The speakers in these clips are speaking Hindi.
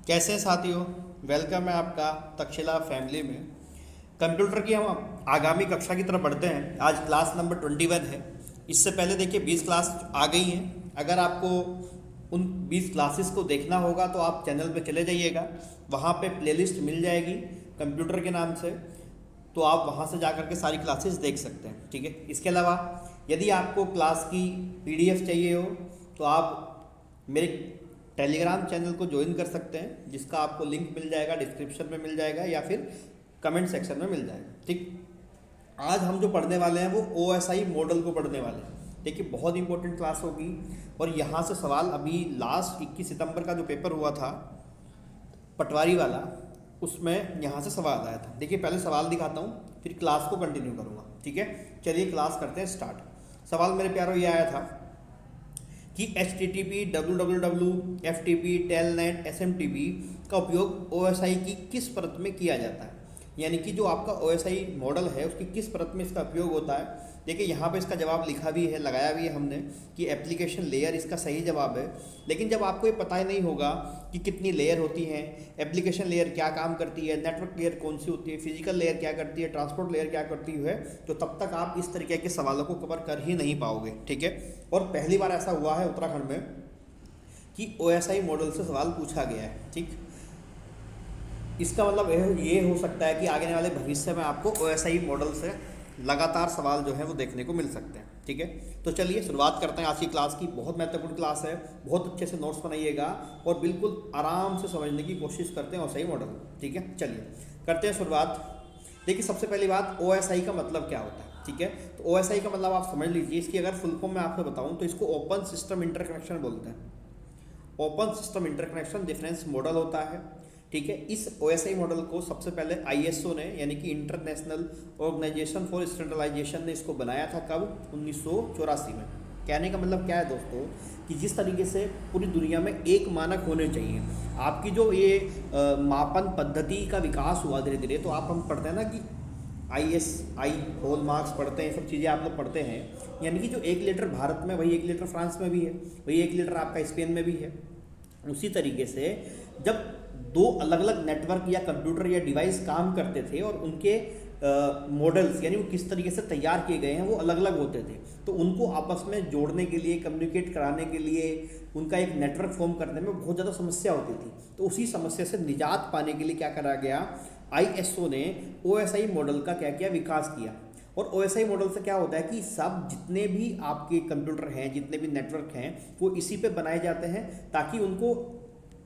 कैसे हैं साथियों। वेलकम है आपका तक्षशिला फैमिली में। कंप्यूटर की हम आगामी कक्षा की तरफ बढ़ते हैं। आज क्लास नंबर 21 है। इससे पहले देखिए 20 क्लास आ गई हैं। अगर आपको उन 20 क्लासेस को देखना होगा तो आप चैनल पे चले जाइएगा, वहाँ पे प्लेलिस्ट मिल जाएगी कंप्यूटर के नाम से, तो आप वहाँ से जा कर के सारी क्लासेस देख सकते हैं। ठीक है। इसके अलावा यदि आपको क्लास की पीडीएफ चाहिए हो तो आप मेरे टेलीग्राम चैनल को ज्वाइन कर सकते हैं, जिसका आपको लिंक मिल जाएगा, डिस्क्रिप्शन में मिल जाएगा या फिर कमेंट सेक्शन में मिल जाएगा। ठीक। आज हम जो पढ़ने वाले हैं वो OSI मॉडल को पढ़ने वाले हैं। देखिए बहुत इंपॉर्टेंट क्लास होगी और यहाँ से सवाल अभी लास्ट 21 सितंबर का जो पेपर हुआ था पटवारी वाला, उसमें यहाँ से सवाल आया था। देखिए पहले सवाल दिखाता हूँ फिर क्लास को कंटिन्यू करूँगा। ठीक है, चलिए क्लास करते हैं स्टार्ट। सवाल मेरे प्यारों ये आया था कि HTTP, WWW, FTP, telnet, SMTP का उपयोग OSI की किस परत में किया जाता है, यानी कि जो आपका OSI मॉडल है उसकी किस परत में इसका उपयोग होता है। देखिए यहाँ पे इसका जवाब लिखा भी है, लगाया भी है हमने कि एप्लीकेशन लेयर इसका सही जवाब है। लेकिन जब आपको ये पता ही नहीं होगा कि कितनी लेयर होती हैं, एप्लीकेशन लेयर क्या काम करती है, नेटवर्क लेयर कौन सी होती है, फिजिकल लेयर क्या करती है, ट्रांसपोर्ट लेयर क्या करती है, तो तब तक आप इस तरीके के सवालों को कवर कर ही नहीं पाओगे। ठीक है। और पहली बार ऐसा हुआ है उत्तराखंड में कि OSI मॉडल से सवाल पूछा गया है। ठीक। इसका मतलब ये हो सकता है कि आगे आने वाले भविष्य में आपको OSI मॉडल से लगातार सवाल जो है वो देखने को मिल सकते हैं। ठीक है, तो चलिए शुरुआत करते हैं आज की क्लास की। बहुत महत्वपूर्ण क्लास है, बहुत अच्छे से नोट्स बनाइएगा और बिल्कुल आराम से समझने की कोशिश करते हैं OSI मॉडल। ठीक है, चलिए करते हैं शुरुआत। देखिए सबसे पहली बात, OSI का मतलब क्या होता है। ठीक है, तो OSI का मतलब आप समझ लीजिए। इसकी अगर फुल फॉर्म मैं आपको बताऊँ तो इसको ओपन सिस्टम इंटरकनेक्शन बोलते हैं। Open system interconnection difference model होता है। ठीक है, इस OSI मॉडल को सबसे पहले ISO ने, यानी कि इंटरनेशनल ऑर्गेनाइजेशन फॉर स्टैंडर्डाइजेशन ने इसको बनाया था। कब? 1984 में। कहने का मतलब क्या है दोस्तों, कि जिस तरीके से पूरी दुनिया में एक मानक होने चाहिए। आपकी जो ये मापन पद्धति का विकास हुआ धीरे धीरे, तो हम पढ़ते हैं ना कि ISI हॉल मार्क्स पढ़ते हैं, सब चीज़ें आप लोग पढ़ते हैं। यानी कि जो 1 लीटर भारत में, वही 1 लीटर फ्रांस में भी है, वही 1 लीटर आपका स्पेन में भी है। उसी तरीके से जब दो अलग अलग नेटवर्क या कंप्यूटर या डिवाइस काम करते थे और उनके मॉडल्स यानी वो किस तरीके से तैयार किए गए हैं वो अलग अलग होते थे, तो उनको आपस में जोड़ने के लिए, कम्युनिकेट कराने के लिए, उनका एक नेटवर्क फॉर्म करने में बहुत ज़्यादा समस्या होती थी। तो उसी समस्या से निजात पाने के लिए क्या करा गया, ISO ने OSI मॉडल का क्या किया, विकास किया। और OSI मॉडल से क्या होता है कि सब जितने भी आपके कंप्यूटर हैं, जितने भी नेटवर्क हैं, वो इसी पे बनाए जाते हैं ताकि उनको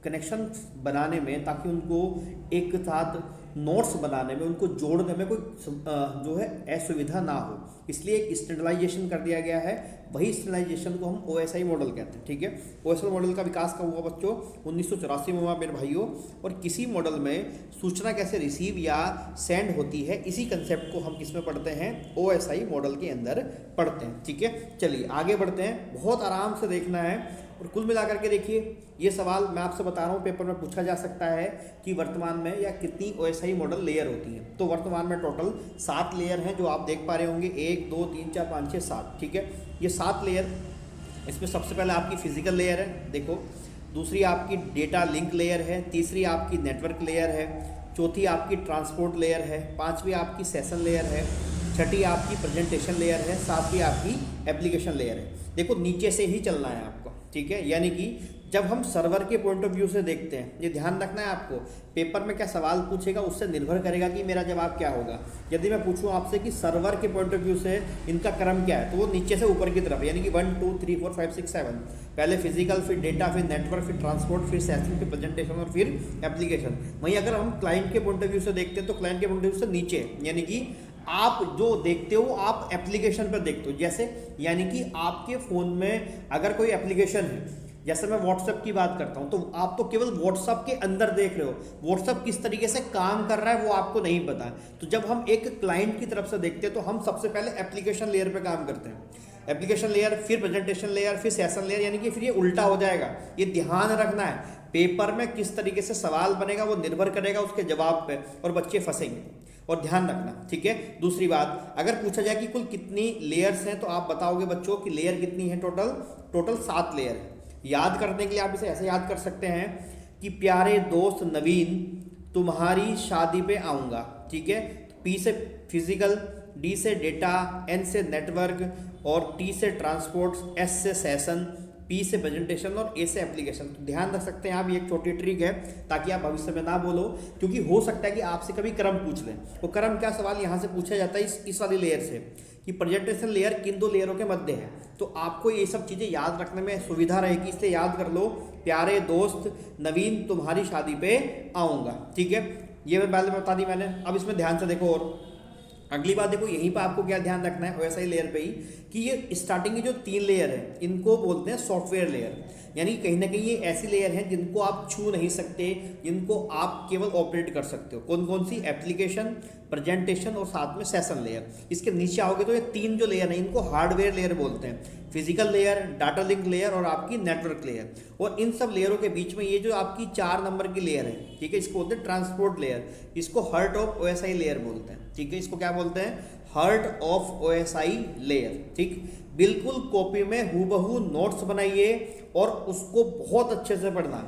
कनेक्शन बनाने में, ताकि उनको एक साथ नोट्स बनाने में, उनको जोड़ने में कोई जो है असुविधा ना हो। इसलिए एक स्टैंडर्डाइजेशन कर दिया गया है। वही स्टैंडर्डाइजेशन को हम OSI मॉडल कहते हैं। ठीक है, OSI मॉडल का विकास कब हुआ बच्चों? 1984 में हुआ मेरे भाइयों। और किसी मॉडल में सूचना कैसे रिसीव या सेंड होती है, इसी कंसेप्ट को हम किस में पढ़ते हैं, OSI मॉडल के अंदर पढ़ते हैं। ठीक है, चलिए आगे बढ़ते हैं। बहुत आराम से देखना है और कुल मिलाकर के देखिए, ये सवाल मैं आपसे बता रहा हूँ पेपर में पूछा जा सकता है कि वर्तमान में या कितनी OSI मॉडल लेयर होती है। तो वर्तमान में टोटल 7 लेयर हैं, जो आप देख पा रहे होंगे, 1 2 3 4 5 6 7। ठीक है, ये 7 लेयर। इसमें सबसे पहले आपकी फिजिकल लेयर है, देखो। दूसरी आपकी डेटा लिंक लेयर है। तीसरी आपकी नेटवर्क लेयर है। चौथी आपकी ट्रांसपोर्ट लेयर है। पाँचवीं आपकी सेशन लेयर है। छठी आपकी प्रेजेंटेशन लेयर है। सातवीं आपकी एप्लीकेशन लेयर है। देखो नीचे से ही चलना है आपको। ठीक है, यानी कि जब हम सर्वर के पॉइंट ऑफ व्यू से देखते हैं, ये ध्यान रखना है आपको, पेपर में क्या सवाल पूछेगा उससे निर्भर करेगा कि मेरा जवाब क्या होगा। यदि मैं पूछूं आपसे कि सर्वर के पॉइंट ऑफ व्यू से इनका क्रम क्या है, तो वो नीचे से ऊपर की तरफ, यानी कि 1 2 3 4 5 6 7। पहले फिजिकल, फिर डेटा, फिर नेटवर्क, फिर ट्रांसपोर्ट, फिर सेशन, फिर प्रेजेंटेशन और फिर एप्लीकेशन। वहीं अगर हम क्लाइंट के पॉइंट ऑफ व्यू से देखते हैं तो क्लाइंट के पॉइंट ऑफ व्यू से नीचे, यानी कि आप जो देखते हो आप एप्लीकेशन पर देखते हो। जैसे यानी कि आपके फ़ोन में अगर कोई एप्लीकेशन है, जैसे मैं व्हाट्सएप की बात करता हूं, तो आप तो केवल व्हाट्सएप के अंदर देख रहे हो, व्हाट्सएप किस तरीके से काम कर रहा है वो आपको नहीं पता है। तो जब हम एक क्लाइंट की तरफ से देखते हैं तो हम सबसे पहले एप्लीकेशन लेयर पे काम करते हैं। एप्लीकेशन लेयर, फिर प्रेजेंटेशन लेयर, फिर सेशन लेयर, यानी कि फिर ये उल्टा हो जाएगा। ये ध्यान रखना है, पेपर में किस तरीके से सवाल बनेगा वो निर्भर करेगा उसके जवाब पे, और बच्चे फंसेंगे। और ध्यान रखना, ठीक है। दूसरी बात, अगर पूछा जाए कि कुल कितनी लेयर्स हैं, तो आप बताओगे बच्चों कि लेयर कितनी है, टोटल 7 लेयर है। याद करने के लिए आप इसे ऐसे याद कर सकते हैं कि प्यारे दोस्त नवीन तुम्हारी शादी पे आऊँगा, ठीक है। पी से फिजिकल, डी से डेटा, एन से नेटवर्क और टी से ट्रांसपोर्ट, एस से सेशन, पी से प्रेजेंटेशन और ए से एप्लीकेशन। तो ध्यान रख सकते हैं आप, ये एक छोटी ट्रिक है ताकि आप भविष्य में ना बोलो, क्योंकि हो सकता है कि आपसे कभी क्रम पूछ लें। वो क्रम क्या सवाल यहाँ से पूछा जाता है इस वाली लेयर से कि प्रेजेंटेशन लेयर किन दो लेयरों के मध्य है। तो आपको ये सब चीज़ें याद रखने में सुविधा रहेगी, इसलिए याद कर लो, प्यारे दोस्त नवीन तुम्हारी शादी पे आऊँगा, ठीक है। ये मैं पहले बता दी मैंने। अब इसमें ध्यान से देखो, और अगली बात देखो, यहीं पर आपको क्या ध्यान रखना है वैसा ही लेयर पे ही कि ये स्टार्टिंग की जो 3 लेयर है इनको बोलते हैं सॉफ्टवेयर लेयर, यानी कहीं ना कहीं ये ऐसी लेयर हैं जिनको आप छू नहीं सकते, जिनको आप केवल ऑपरेट कर सकते हो। कौन कौन सी? एप्लीकेशन, प्रेजेंटेशन और साथ में सेशन लेयर। इसके नीचे आओगे तो ये 3 जो लेयर हैं इनको हार्डवेयर लेयर बोलते हैं, physical layer, data link layer और आपकी नेटवर्क लेयर। और इन सब लेयरों के बीच में ये जो आपकी 4 नंबर की लेयर है, ठीक है, इसको बोलते हैं ट्रांसपोर्ट लेयर, इसको हार्ट ऑफ ओएसआई लेयर बोलते हैं, ठीक है। इसको क्या बोलते हैं? हार्ट ऑफ ओएसआई लेयर, ठीक। बिल्कुल कॉपी में हूबहू नोट्स बनाइए और उसको बहुत अच्छे से पढ़ना,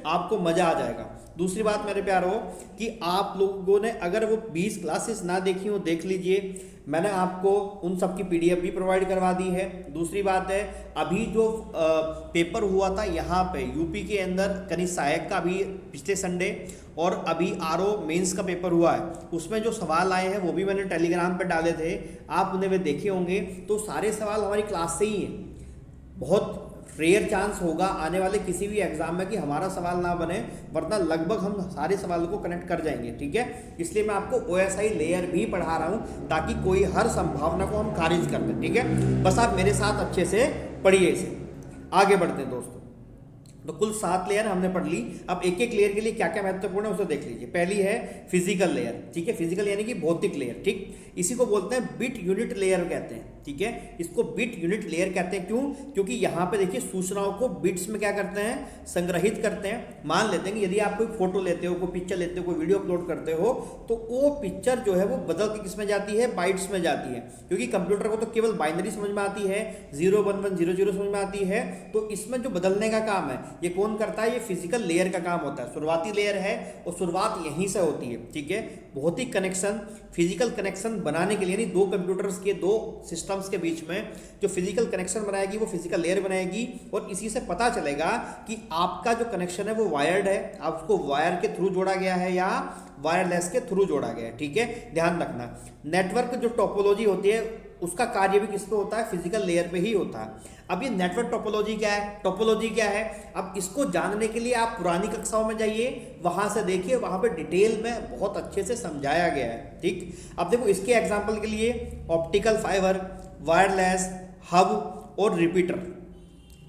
आपको मजा आ जाएगा। दूसरी बात मेरे प्यारो कि आप लोगों ने अगर वो 20 क्लासेस ना देखी हो, देख लीजिए, मैंने आपको उन सब की पीडीएफ भी प्रोवाइड करवा दी है। दूसरी बात है, अभी जो पेपर हुआ था यहाँ पे यूपी के अंदर कनिष्ठ सहायक का, अभी पिछले संडे, और अभी आरओ मेंस का पेपर हुआ है, उसमें जो सवाल आए हैं वो भी मैंने टेलीग्राम पे डाले थे, आप उन्हें वे देखे होंगे। तो सारे सवाल हमारी क्लास से ही हैं। बहुत रेयर चांस होगा आने वाले किसी भी एग्जाम में कि हमारा सवाल ना बने, वरना लगभग हम सारे सवालों को कनेक्ट कर जाएंगे, ठीक है। इसलिए मैं आपको ओएसआई लेयर भी पढ़ा रहा हूँ ताकि कोई हर संभावना को हम खारिज कर दें, ठीक है। बस आप मेरे साथ अच्छे से पढ़िए इसे। आगे बढ़ते हैं दोस्तों। तो कुल 7 लेयर हमने पढ़ ली। अब एक एक लेयर के लिए क्या क्या महत्वपूर्ण है उसे देख लीजिए। पहली है फिजिकल लेयर, ठीक है, फिजिकल यानी कि भौतिक लेयर, ठीक। इसी को बोलते हैं बिट यूनिट लेयर कहते हैं, ठीक है। इसको बिट यूनिट लेयर कहते हैं, क्यों? क्योंकि यहाँ पे देखिए सूचनाओं को बिट्स में क्या करते हैं? संग्रहित करते हैं। मान लेते हैं कि यदि आप कोई फोटो लेते हो, कोई पिक्चर लेते हो, कोई वीडियो अपलोड करते हो, तो वो पिक्चर जो है वो बदल के किस में जाती है? बाइट्स में जाती है, क्योंकि कंप्यूटर को तो केवल बाइनरी समझ में आती है, 01100 समझ में आती है। तो इसमें जो बदलने का काम है ये कौन करता है? ये फिजिकल लेयर का काम होता है। शुरुआती लेयर है और शुरुआत यहीं से होती है, ठीक है। भौतिक कनेक्शन, फिजिकल कनेक्शन बनाने के लिए, यानी 2 कंप्यूटर्स के 2 सिस्टम्स के बीच में जो फिजिकल कनेक्शन बनाएगी वो फिजिकल लेयर बनाएगी। और इसी से पता चलेगा कि आपका जो कनेक्शन है वो वायर्ड है, आप उसको वायर के थ्रू जोड़ा गया है या वायरलेस के थ्रू जोड़ा गया है, ठीक है, ध्यान रखना। नेटवर्क जो टोपोलॉजी होती है उसका कार्य भी किस पे होता है? फिजिकल लेयर पे ही होता है। अब ये नेटवर्क टोपोलॉजी क्या है, टोपोलॉजी क्या है, अब इसको जानने के लिए आप पुरानी कक्षाओं में जाइए, वहां से देखिए, वहां पे डिटेल में बहुत अच्छे से समझाया गया है, ठीक। अब देखो इसके एग्जांपल के लिए ऑप्टिकल फाइबर, वायरलेस, हब और रिपीटर।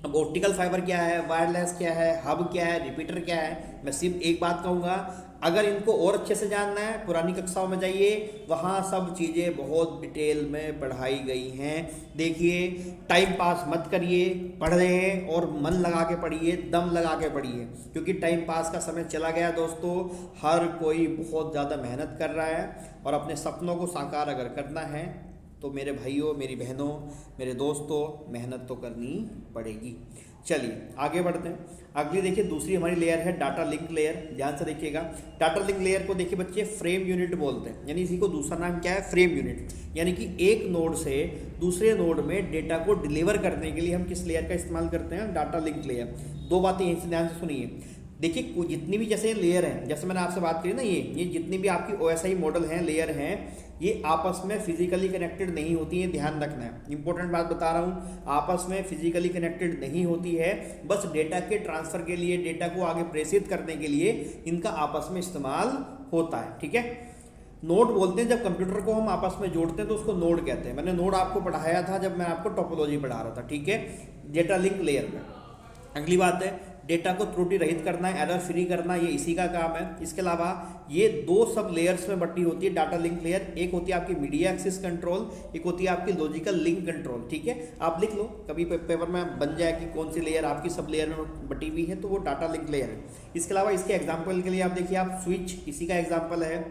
अब ऑप्टिकल फाइबर क्या है, वायरलेस क्या है, हब क्या है, रिपीटर क्या है, मैं सिर्फ एक बात कहूँगा, अगर इनको और अच्छे से जानना है पुरानी कक्षाओं में जाइए, वहाँ सब चीज़ें बहुत डिटेल में पढ़ाई गई हैं। देखिए, टाइम पास मत करिए, पढ़िए और मन लगा के पढ़िए, दम लगा के पढ़िए, क्योंकि टाइम पास का समय चला गया दोस्तों। हर कोई बहुत ज़्यादा मेहनत कर रहा है और अपने सपनों को साकार अगर करना है तो मेरे भाइयों, मेरी बहनों, मेरे दोस्तों, मेहनत तो करनी पड़ेगी। चलिए आगे बढ़ते हैं। अगली देखिए दूसरी हमारी लेयर है डाटा लिंक लेयर। ध्यान से देखिएगा, डाटा लिंक लेयर को देखिए बच्चे फ्रेम यूनिट बोलते हैं, यानी इसी को दूसरा नाम क्या है? Frame unit. यानी कि एक नोड से दूसरे नोड में डेटा को डिलीवर करने के लिए हम किस लेयर का इस्तेमाल करते हैं? Data link layer. 2 बातें यहीं से ध्यान से सुनिए। देखिए जितनी भी जैसे लेयर हैं, जैसे मैंने आपसे बात करी ना, ये जितनी भी आपकी ओएसआई मॉडल हैं, लेयर हैं, ये आपस में फिजिकली कनेक्टेड नहीं होती है। ध्यान रखना है, इंपॉर्टेंट बात बता रहा हूँ, आपस में फिजिकली कनेक्टेड नहीं होती है। बस डेटा के ट्रांसफर के लिए, डेटा को आगे प्रेषित करने के लिए इनका आपस में इस्तेमाल होता है, ठीक है। नोड बोलते हैं, जब कंप्यूटर को हम आपस में जोड़ते हैं तो उसको नोड कहते हैं। मैंने नोड आपको पढ़ाया था जब मैं आपको टोपोलॉजी पढ़ा रहा था, ठीक है, डेटा लिंक लेयर में। अगली बात है डेटा को त्रुटि रहित करना है, एरर फ्री करना, ये इसी का काम है। इसके अलावा ये 2 सब लेयर्स में बटी होती है डाटा लिंक लेयर। एक होती है आपकी मीडिया एक्सेस कंट्रोल, एक होती है आपकी लॉजिकल लिंक कंट्रोल, ठीक है। आप लिख लो, कभी पेपर में बन जाए कि कौन सी लेयर आपकी सब लेयर में बटी हुई है, तो वो डाटा लिंक लेयर है। इसके अलावा इसके एग्जाम्पल के लिए आप देखिए, आप स्विच, इसी का एग्जाम्पल है।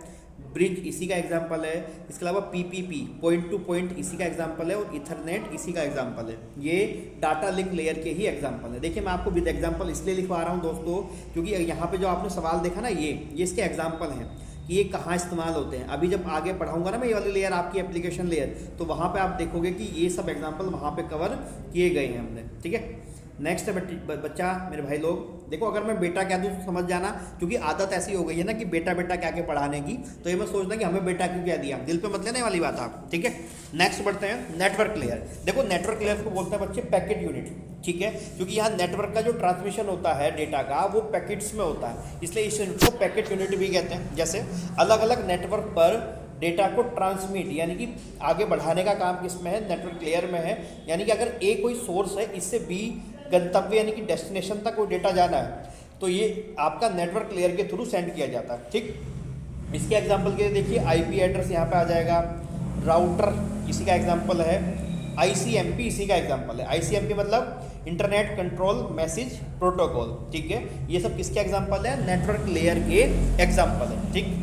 ब्रिज इसी का एग्जाम्पल है। इसके अलावा पीपीपी पॉइंट टू पॉइंट इसी का एग्जाम्पल है, और इथरनेट इसी का एग्जाम्पल है। ये डाटा लिंक लेयर के ही एग्जाम्पल है। देखिए मैं आपको विद एग्जाम्पल इसलिए लिखवा रहा हूँ दोस्तों, क्योंकि यहाँ पे जो आपने सवाल देखा ना, ये इसके एग्जाम्पल हैं कि ये कहाँ इस्तेमाल होते हैं। अभी जब आगे पढ़ाऊंगा ना मैं ये वाली लेयर, आपकी एप्लीकेशन लेयर, तो वहाँ पे आप देखोगे कि ये सब एग्जाम्पल वहाँ पे कवर किए गए हैं हमने, ठीक है। नेक्स्ट है बच्चा मेरे भाई लोग, देखो अगर मैं बेटा कह दूँ तो समझ जाना, क्योंकि आदत ऐसी हो गई है ना कि बेटा बेटा क्या के पढ़ाने की, तो ये मैं सोचना कि हमें बेटा क्यों कह दिया, दिल पे मत लेने वाली बात आप, ठीक है। नेक्स्ट बढ़ते हैं नेटवर्क लेयर। देखो नेटवर्क लेयर को बोलते हैं बच्चे पैकेट यूनिट, ठीक है, क्योंकि यहाँ नेटवर्क का जो ट्रांसमिशन होता है डेटा का वो पैकेट्स में होता है, इसलिए इस यूनिट को पैकेट यूनिट भी कहते हैं। जैसे अलग अलग नेटवर्क पर डेटा को ट्रांसमिट यानी कि आगे बढ़ाने का काम किस में है, नेटवर्क लेयर में है। यानी कि अगर ए कोई सोर्स है, इससे बी गंतव्य यानी कि डेस्टिनेशन तक वो डेटा जाना है, तो ये आपका नेटवर्क लेयर के थ्रू सेंड किया जाता है, ठीक। इसके एग्जांपल के लिए देखिए आईपी एड्रेस यहाँ पे आ जाएगा, राउटर इसी का एग्जांपल है, आईसीएमपी इसी का एग्जांपल है। आईसीएमपी मतलब इंटरनेट कंट्रोल मैसेज प्रोटोकॉल, ठीक है। ये सब किसके एग्जांपल है, नेटवर्क लेयर के एग्जांपल है, ठीक।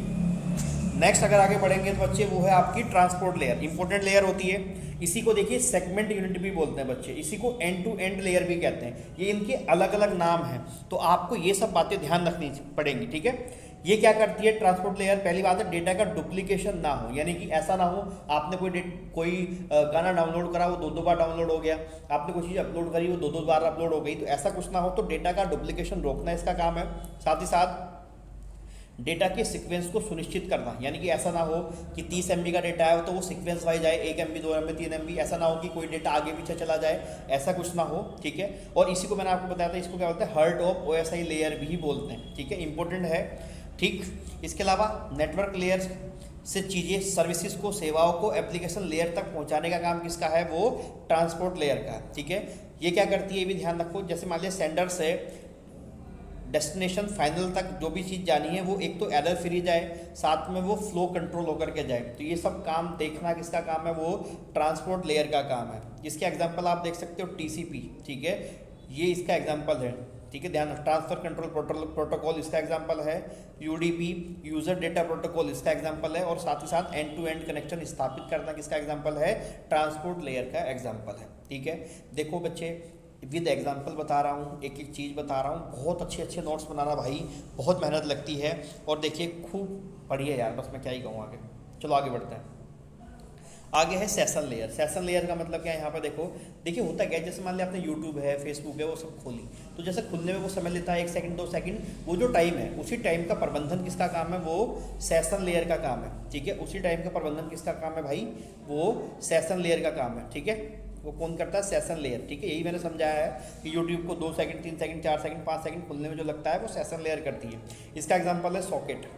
नेक्स्ट अगर आगे बढ़ेंगे तो बच्चे वो है आपकी ट्रांसपोर्ट लेयर, इंपॉर्टेंट लेयर होती है। इसी को देखिए सेगमेंट यूनिट भी बोलते हैं बच्चे, इसी को एंड टू एंड लेयर भी कहते हैं। ये इनके अलग अलग नाम हैं, तो आपको ये सब बातें ध्यान रखनी पड़ेंगी, ठीक है। ये क्या करती है ट्रांसपोर्ट लेयर, पहली बात है डेटा का डुप्लीकेशन ना हो, यानी कि ऐसा ना हो आपने कोई गाना डाउनलोड करा वो दो बार डाउनलोड हो गया, आपने कोई चीज़ अपलोड करी वो दो बार अपलोड हो गई, तो ऐसा कुछ ना हो। तो डेटा का डुप्लीकेशन रोकना इसका काम है। साथ ही साथ डेटा के सीक्वेंस को सुनिश्चित करना, यानी कि ऐसा ना हो कि 30 MB का डेटा है तो वो सीक्वेंस वाइज आए, 1 MB 2 MB 3 MB, ऐसा ना हो कि कोई डेटा आगे पीछे चला जाए, ऐसा कुछ ना हो, ठीक है। और इसी को मैंने आपको बताया था, इसको क्या बोलते हैं, हार्ट ऑफ OSI लेयर भी बोलते हैं, ठीक है, इंपॉर्टेंट है, ठीक। इसके अलावा नेटवर्क लेयर से चीज़ें सर्विसेज को सेवाओं को एप्लीकेशन लेयर तक पहुंचाने का काम किसका है, वो ट्रांसपोर्ट लेयर का, ठीक है। ये क्या करती है ये भी ध्यान रखो, जैसे मान लिया सेंडर से डेस्टिनेशन फाइनल तक जो भी चीज़ जानी है वो एक तो एरर फ्री जाए, साथ में वो फ्लो कंट्रोल होकर के जाए, तो ये सब काम देखना किसका काम है, वो ट्रांसपोर्ट लेयर का काम है। इसके एग्जांपल आप देख सकते हो TCP, ठीक है, ये इसका एग्जांपल है, ठीक है, ध्यान। ट्रांसफर कंट्रोल प्रोटोकॉल इसका एग्जांपल है, UDP यूजर डेटा प्रोटोकॉल इसका एग्जांपल है, और साथ ही साथ एंड टू एंड कनेक्शन स्थापित करना किसका एग्जांपल है, ट्रांसपोर्ट लेयर का एग्जांपल है, ठीक है। देखो बच्चे विद एग्जांपल बता रहा हूँ, एक एक चीज़ बता रहा हूँ, बहुत अच्छे अच्छे नोट्स बनाना भाई बहुत मेहनत लगती है, और देखिए खूब पढ़िए यार, बस मैं क्या ही कहूँ आगे। चलो आगे बढ़ते हैं। आगे है सेशन लेयर। सेशन लेयर का मतलब क्या है, यहाँ पर देखिए होता क्या है, जैसे मान लिया आपने यूट्यूब है, फेसबुक है, वो सब खोली, तो जैसे खुलने में वो समय लेता है 1 सेकंड 2 सेकंड, वो जो टाइम है उसी टाइम का प्रबंधन किसका काम है, वो सेशन लेयर का काम है, ठीक है। उसी टाइम का प्रबंधन किसका काम है भाई, वो सेशन लेयर का काम है, ठीक है। वो कौन करता है, सेशन लेयर, ठीक है। यही मैंने समझाया है कि यूट्यूब को 2 सेकंड 3 सेकंड 4 सेकंड 5 सेकंड खुलने में जो लगता है वो सेशन लेयर करती है। इसका एग्जांपल है सॉकेट,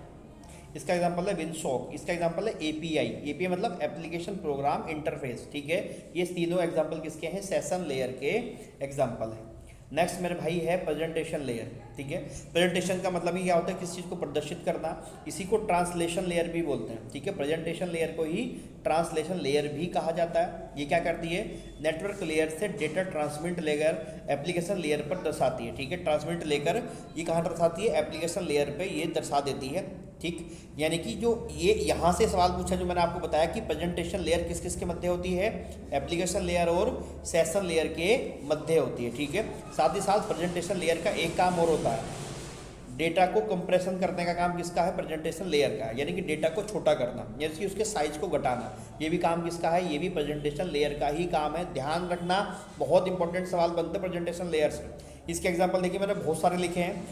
इसका एग्जांपल है विंडसॉक, इसका एग्जांपल है API मतलब एप्लीकेशन प्रोग्राम इंटरफेस, ठीक है। ये तीनों एग्जांपल किसके हैं, सेशन लेयर के एग्जांपल हैं। नेक्स्ट मेरे भाई है प्रेजेंटेशन लेयर, ठीक है। प्रेजेंटेशन का मतलब ही क्या होता है, किसी चीज़ को प्रदर्शित करना, इसी को ट्रांसलेशन लेयर भी बोलते हैं, ठीक है। प्रेजेंटेशन लेयर को ही ट्रांसलेशन लेयर भी कहा जाता है। ये क्या करती है, नेटवर्क लेयर से डेटा ट्रांसमिट लेकर एप्लीकेशन लेयर पर दर्शाती है, ठीक है। ट्रांसमिट लेकर ये कहाँ दर्शाती है, एप्लीकेशन लेयर पे ये दर्शा देती है, ठीक। यानी कि जो ये यहाँ से सवाल पूछा जो मैंने आपको बताया कि प्रेजेंटेशन लेयर किस किस के मध्य होती है, एप्लीकेशन लेयर और सेशन लेयर के मध्य होती है, ठीक है। साथ ही साथ प्रेजेंटेशन लेयर का एक काम और होता है, डेटा को कंप्रेशन करने का काम किसका है, प्रेजेंटेशन लेयर का है, यानी कि डेटा को छोटा करना, यानी कि उसके साइज को घटाना, ये भी काम किसका है, ये भी प्रेजेंटेशन लेयर का ही काम है। ध्यान रखना, बहुत इंपॉर्टेंट सवाल बनते हैं प्रेजेंटेशन लेयर से। इसके एग्जांपल देखिए मैंने बहुत सारे लिखे हैं।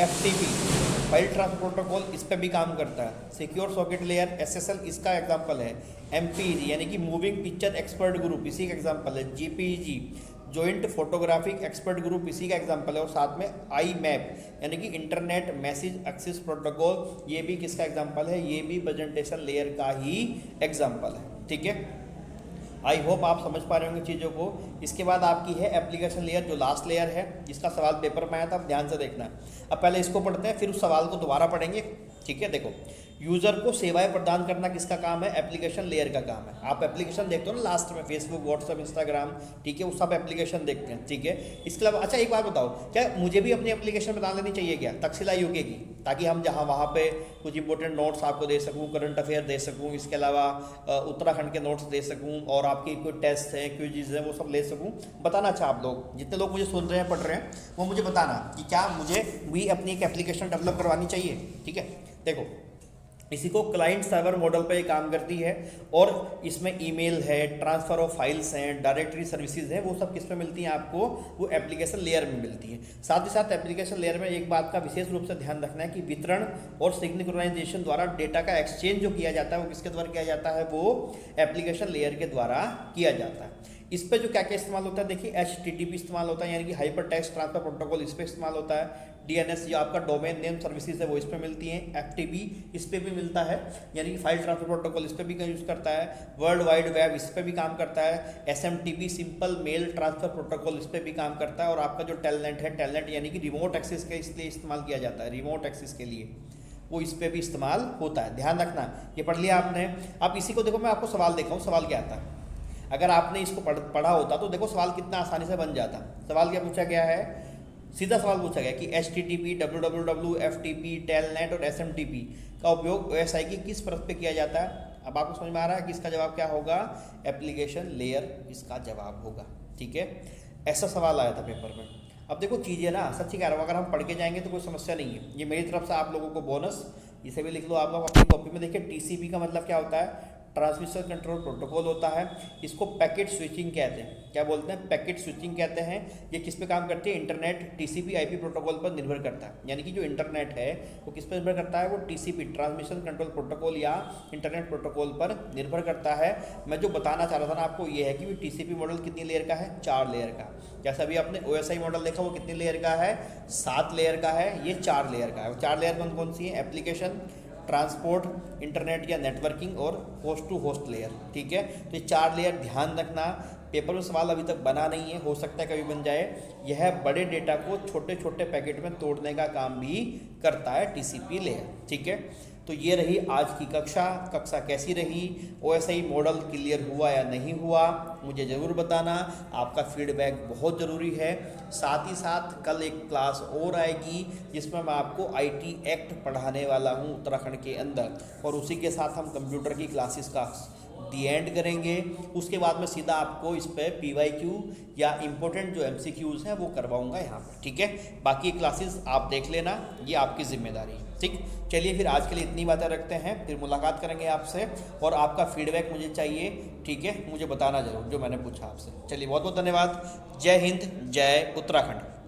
FTP फाइल ट्रांसफर प्रोटोकॉल इस पर भी काम करता है। सिक्योर सॉकेट लेयर SSL इसका एग्जांपल है। MPEG यानी कि मूविंग पिक्चर एक्सपर्ट ग्रुप इसी का एग्जांपल है। GPEG joint photographic expert group इसी का एग्जांपल है, और साथ में IMAP यानी कि इंटरनेट मैसेज एक्सेस प्रोटोकॉल, ये भी किसका एग्जांपल है, ये भी प्रेजेंटेशन लेयर का ही एग्जांपल है, ठीक है। आई होप आप समझ पा रहे होंगे चीज़ों को। इसके बाद आपकी है एप्लीकेशन लेयर, जो लास्ट लेयर है, जिसका सवाल पेपर में आया था, आप ध्यान से देखना है। अब पहले इसको पढ़ते हैं, फिर उस सवाल को दोबारा पढ़ेंगे, ठीक है। देखो, यूज़र को सेवाएं प्रदान करना किसका काम है? एप्लीकेशन लेयर का काम है। आप एप्लीकेशन देखते हो ना लास्ट में, फेसबुक, व्हाट्सअप, इंस्टाग्राम, ठीक है, वो सब एप्लीकेशन देखते हैं, ठीक है। इसके अलावा अच्छा एक बात बताओ, क्या मुझे भी अपनी एप्लीकेशन बता देनी चाहिए क्या तक्षशिला यूके की, ताकि हम जहाँ वहाँ पे कुछ इंपॉर्टेंट नोट्स आपको दे सकूँ, करंट अफेयर दे सकूँ, इसके अलावा उत्तराखंड के नोट्स दे सकूँ, और आपके कोई टेस्ट हैं, क्विज़ हैं, वो सब ले सकूँ? बताना। अच्छा, आप लोग जितने लोग मुझे सुन रहे हैं, पढ़ रहे हैं, वो मुझे बताना कि क्या मुझे भी अपनी एक एप्लीकेशन डेवलप करवानी चाहिए, ठीक है। देखो, इसी को क्लाइंट सर्वर मॉडल पे काम करती है, और इसमें ईमेल है, ट्रांसफ़र ऑफ फाइल्स हैं, डायरेक्टरी सर्विसेज हैं, वो सब किस में मिलती हैं आपको? वो एप्लीकेशन लेयर में मिलती है। साथ ही साथ एप्लीकेशन लेयर में एक बात का विशेष रूप से ध्यान रखना है कि वितरण और सिंक्रोनाइजेशन द्वारा डेटा का एक्सचेंज जो किया जाता है वो किसके द्वारा किया जाता है? वो एप्लीकेशन लेयर के द्वारा किया जाता है। इस पे जो क्या क्या इस्तेमाल होता है, देखिए HTTP इस्तेमाल होता है, यानी कि हाइपर टेक्स्ट ट्रांसफर प्रोटोकॉल, इस पे इस्तेमाल होता है। DNS जो आपका डोमेन नेम सर्विसेज है वो इस पे मिलती हैं। FTP इस पे भी मिलता है, यानी कि फाइल ट्रांसफर प्रोटोकॉल इस पे भी यूज़ करता है। वर्ल्ड वाइड वेब इस पे भी काम करता है। SMTP simple mail transfer protocol इस पे भी काम करता है। और आपका जो टेलनेट है, टेलनेट यानी कि रिमोट एक्सेस के इसलिए इस्तेमाल किया जाता है, रिमोट एक्सेस के लिए वो इस पे भी इस्तेमाल होता है। ध्यान रखना, ये पढ़ लिया आपने। अब इसी को देखो, मैं आपको सवाल दिखाऊँ, सवाल क्या आता है। अगर आपने इसको पढ़ा होता तो देखो सवाल कितना आसानी से बन जाता। सवाल क्या पूछा गया है? सीधा सवाल पूछा गया कि HTTP, www, FTP, टेलनेट और SMTP का उपयोग OSI की किस परत पे किया जाता है? अब आपको समझ में आ रहा है कि इसका जवाब क्या होगा? एप्लीकेशन लेयर इसका जवाब होगा, ठीक है। ऐसा सवाल आया था पेपर में। अब देखो चीज़ें ना, सच्ची कह रहा हूँ, अगर हम पढ़ के जाएंगे तो कोई समस्या नहीं है। ये मेरी तरफ से आप लोगों को बोनस, इसे भी लिख लो आप लोग अपनी कॉपी में। देखिए TCP का मतलब क्या होता है? ट्रांसमिशन कंट्रोल प्रोटोकॉल होता है। इसको पैकेट स्विचिंग कहते हैं। क्या बोलते हैं? पैकेट स्विचिंग कहते हैं। ये किस पे काम करती है? इंटरनेट TCP IP प्रोटोकॉल पर निर्भर करता है। यानी कि जो इंटरनेट है वो किस पर निर्भर करता है? वो TCP ट्रांसमिशन कंट्रोल प्रोटोकॉल या इंटरनेट प्रोटोकॉल पर निर्भर करता है। मैं जो बताना चाह रहा था ना आपको, ये है कि TCP मॉडल कितनी लेयर का है? 4 लेयर का। जैसे अभी आपने OSI मॉडल देखा, वो कितनी लेयर का है? 7 लेयर का है। ये 4 लेयर का है। 4 लेयर कौन कौन सी है? एप्लीकेशन, ट्रांसपोर्ट, इंटरनेट या नेटवर्किंग और होस्ट टू होस्ट लेयर, ठीक है। तो ये 4 लेयर ध्यान रखना। पेपर में सवाल अभी तक बना नहीं है, हो सकता है कभी बन जाए। यह बड़े डेटा को छोटे छोटे पैकेट में तोड़ने का काम भी करता है TCP लेयर, ठीक है। तो ये रही आज की कक्षा कैसी रही? OSI मॉडल क्लियर हुआ या नहीं हुआ? मुझे ज़रूर बताना, आपका फीडबैक बहुत ज़रूरी है। साथ ही साथ कल एक क्लास और आएगी जिसमें मैं आपको IT एक्ट पढ़ाने वाला हूँ उत्तराखंड के अंदर, और उसी के साथ हम कंप्यूटर की क्लासेस का दी एंड करेंगे। उसके बाद में सीधा आपको इस पर PYQ या इम्पोर्टेंट जो MCQs हैं वो करवाऊंगा यहाँ पर, ठीक है। बाकी क्लासेस आप देख लेना, ये आपकी जिम्मेदारी है, ठीक। चलिए फिर आज के लिए इतनी बातें रखते हैं, फिर मुलाकात करेंगे आपसे, और आपका फीडबैक मुझे चाहिए, ठीक है। मुझे बताना जरूर जो मैंने पूछा आपसे। चलिए, बहुत बहुत धन्यवाद। जय हिंद, जय उत्तराखंड।